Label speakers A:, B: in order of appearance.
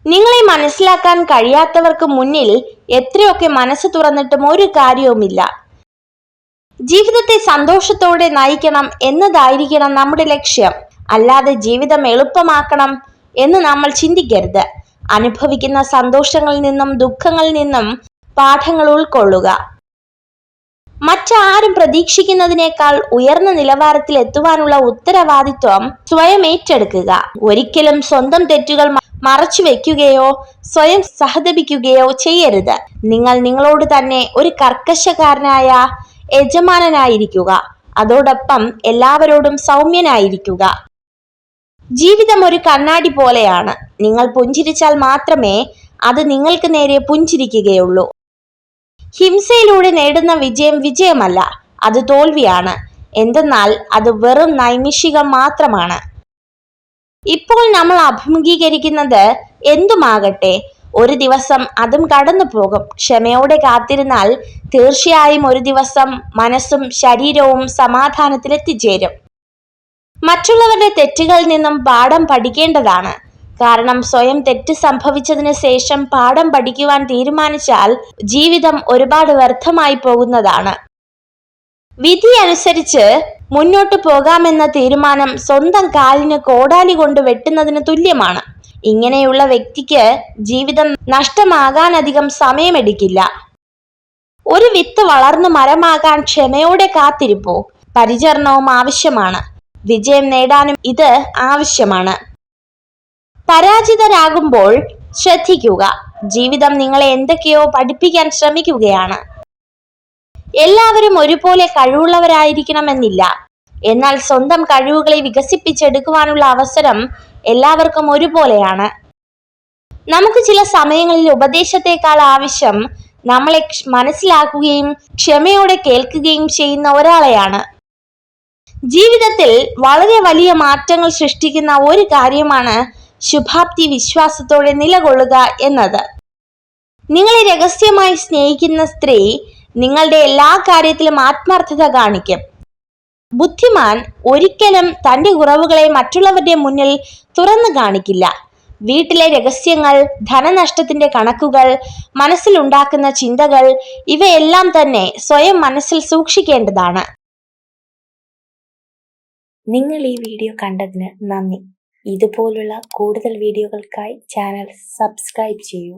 A: നിങ്ങളെ മനസ്സിലാക്കാൻ കഴിയാത്തവർക്ക് മുന്നിൽ എത്രയൊക്കെ മനസ്സ് തുറന്നിട്ടും ഒരു കാര്യവുമില്ല. ജീവിതത്തെ സന്തോഷത്തോടെ നയിക്കണം എന്നതായിരിക്കണം നമ്മുടെ ലക്ഷ്യം. അല്ലാതെ ജീവിതം എളുപ്പമാക്കണം എന്ന് നമ്മൾ ചിന്തിക്കരുത്. അനുഭവിക്കുന്ന സന്തോഷങ്ങളിൽ നിന്നും ദുഃഖങ്ങളിൽ നിന്നും പാഠങ്ങൾ ഉൾക്കൊള്ളുക. മറ്റാരും പ്രതീക്ഷിക്കുന്നതിനേക്കാൾ ഉയർന്ന നിലവാരത്തിൽ എത്തുവാനുള്ള ഉത്തരവാദിത്വം സ്വയം ഏറ്റെടുക്കുക. ഒരിക്കലും സ്വന്തം തെറ്റുകൾ മറച്ചു വെക്കുകയോ സ്വയം സഹതപിക്കുകയോ ചെയ്യരുത്. നിങ്ങൾ നിങ്ങളോട് തന്നെ ഒരു കർക്കശക്കാരനായ യജമാനനായിരിക്കുക. അതോടൊപ്പം എല്ലാവരോടും സൗമ്യനായിരിക്കുക. ജീവിതം ഒരു കണ്ണാടി പോലെയാണ്. നിങ്ങൾ പുഞ്ചിരിച്ചാൽ മാത്രമേ അത് നിങ്ങൾക്ക് നേരെ പുഞ്ചിരിക്കുകയുള്ളൂ. ഹിംസയിലൂടെ നേടുന്ന വിജയം വിജയമല്ല, അത് തോൽവിയാണ്. എന്തെന്നാൽ അത് വെറും നൈമിഷികം മാത്രമാണ്. ഇപ്പോൾ നമ്മൾ അഭിമുഖീകരിക്കുന്നത് എന്തുമാകട്ടെ, ഒരു ദിവസം അതും കടന്നു പോകും. ക്ഷമയോടെ കാത്തിരുന്നാൽ തീർച്ചയായും ഒരു ദിവസം മനസ്സും ശരീരവും സമാധാനത്തിൽ എത്തിച്ചേരും. മറ്റുള്ളവരുടെ തെറ്റുകളിൽ നിന്നും പാഠം പഠിക്കേണ്ടതാണ്. കാരണം സ്വയം തെറ്റ് സംഭവിച്ചതിന് ശേഷം പാഠം പഠിക്കുവാൻ തീരുമാനിച്ചാൽ ജീവിതം ഒരുപാട് വ്യർത്ഥമായി പോകുന്നതാണ്. വിധി അനുസരിച്ച് മുന്നോട്ട് പോകാമെന്ന തീരുമാനം സ്വന്തം കാലിന് കോടാലി കൊണ്ട് വെട്ടുന്നതിന് തുല്യമാണ്. ഇങ്ങനെയുള്ള വ്യക്തിക്ക് ജീവിതം നഷ്ടമാകാനധികം സമയമെടുക്കില്ല. ഒരു വിത്ത് വളർന്നു മരമാകാൻ ക്ഷമയോടെ കാത്തിരിപ്പോ പരിചരണവും ആവശ്യമാണ്. വിജയം നേടാനും ഇത് ആവശ്യമാണ്. പരാജിതരാകുമ്പോൾ ശ്രദ്ധിക്കുക. ജീവിതം നിങ്ങളെ എന്തൊക്കെയോ പഠിപ്പിക്കാൻ ശ്രമിക്കുകയാണ്. എല്ലാവരും ഒരുപോലെ കഴിവുള്ളവരായിരിക്കണമെന്നില്ല. എന്നാൽ സ്വന്തം കഴിവുകളെ വികസിപ്പിച്ചെടുക്കുവാനുള്ള അവസരം എല്ലാവർക്കും ഒരുപോലെയാണ്. നമുക്ക് ചില സമയങ്ങളിൽ ഉപദേശത്തെക്കാൾ ആവശ്യം നമ്മളെ മനസ്സിലാക്കുകയും ക്ഷമയോടെ കേൾക്കുകയും ചെയ്യുന്ന ഒരാളെയാണ്. ജീവിതത്തിൽ വളരെ വലിയ മാറ്റങ്ങൾ സൃഷ്ടിക്കുന്ന ഒരു കാര്യമാണ് ശുഭാപ്തി വിശ്വാസത്തോടെ നിലകൊള്ളുക എന്നത്. നിങ്ങളെ രഹസ്യമായി സ്നേഹിക്കുന്ന സ്ത്രീ നിങ്ങളുടെ എല്ലാ കാര്യത്തിലും ആത്മാർത്ഥത കാണിക്കും. ബുദ്ധിമാൻ ഒരിക്കലും തന്റെ കുറവുകളെ മറ്റുള്ളവരുടെ മുന്നിൽ തുറന്നു കാണിക്കില്ല. വീട്ടിലെ രഹസ്യങ്ങൾ, ധനനഷ്ടത്തിന്റെ കണക്കുകൾ, മനസ്സിലുണ്ടാക്കുന്ന ചിന്തകൾ ഇവയെല്ലാം തന്നെ സ്വയം മനസ്സിൽ സൂക്ഷിക്കേണ്ടതാണ്.
B: നിങ്ങൾ ഈ വീഡിയോ കണ്ടതിന് നന്ദി. ഇതുപോലുള്ള കൂടുതൽ വീഡിയോകൾക്കായി ചാനൽ സബ്സ്ക്രൈബ് ചെയ്യൂ.